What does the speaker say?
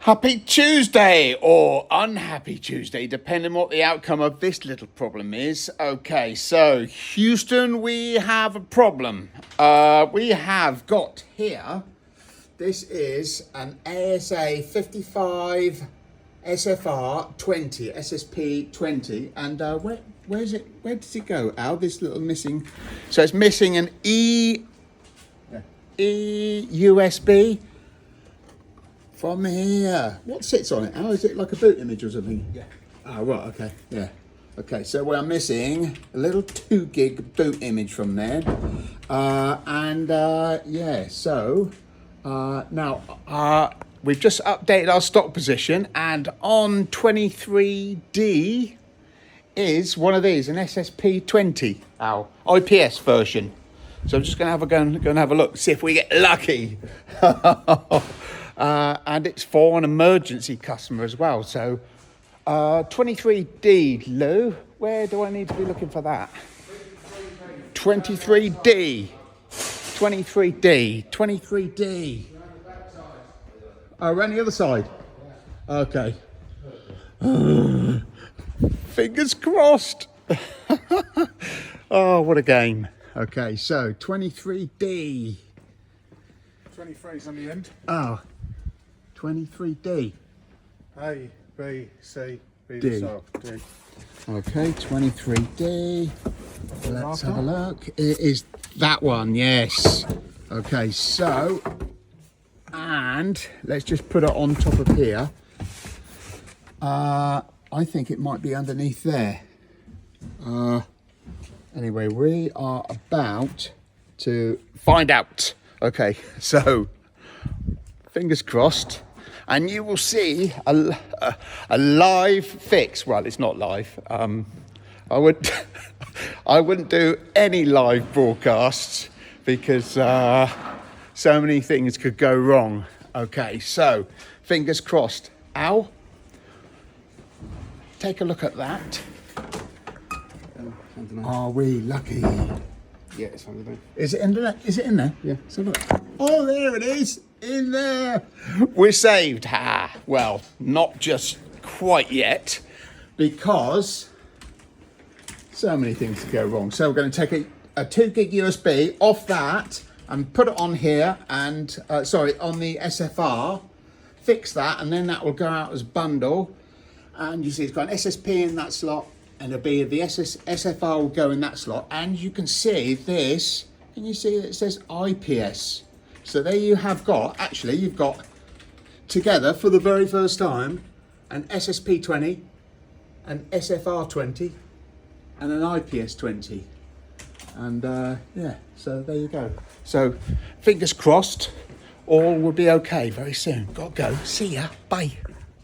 Happy Tuesday or unhappy Tuesday, depending what the outcome of this little problem is. Okay, so Houston, we have a problem. We have got here, this is an ASA 55 SFR 20, SSP 20, and where is it? Where does it go, Al? This little missing, so it's missing an eUSB. From here. What sits on it? How is it, like a boot image or something? Yeah. Oh, right, okay, yeah. Okay, so we're missing a little 2 gig boot image from there. Yeah, so now we've just updated our stock position, and on 23D is one of these, an SSP 20, our IPS version. So I'm just going to go and have a look, see if we get lucky. And it's for an emergency customer as well. So 23D, Lou, where do I need to be looking for that? 23D. 23D. Oh, around the other side. Okay. Fingers crossed. Oh, what a game. Okay, so 23D. 23's on the end. Oh, 23D. A, B, C, B, D. so D. Okay, 23D. Let's have a look. It is that one, yes. Okay, so, and let's just put it on top of here. I think it might be underneath there. Anyway, we are about to find out. Okay, so fingers crossed, and you will see a live fix. Well, it's not live. I wouldn't do any live broadcasts because so many things could go wrong. Okay, so fingers crossed. Al, take a look at that. Are we lucky? Yeah, it's under there. Is it in there? Is it in there? Yeah. So look. Oh, there it is. In there. We're saved. Well, not just quite yet, because so many things could go wrong. So we're going to take a 2 gig USB off that and put it on here and, on the SFR, fix that, and then that will go out as bundle. And you see it's got an SSP in that slot, and it'll be the SFR will go in that slot, and you can see this. Can you see that it says IPS? So there you have got, actually you've got together for the very first time an SSP 20, an SFR 20, and an IPS 20. And yeah, so there you go. So fingers crossed, all will be okay very soon. Gotta go. See ya. Bye.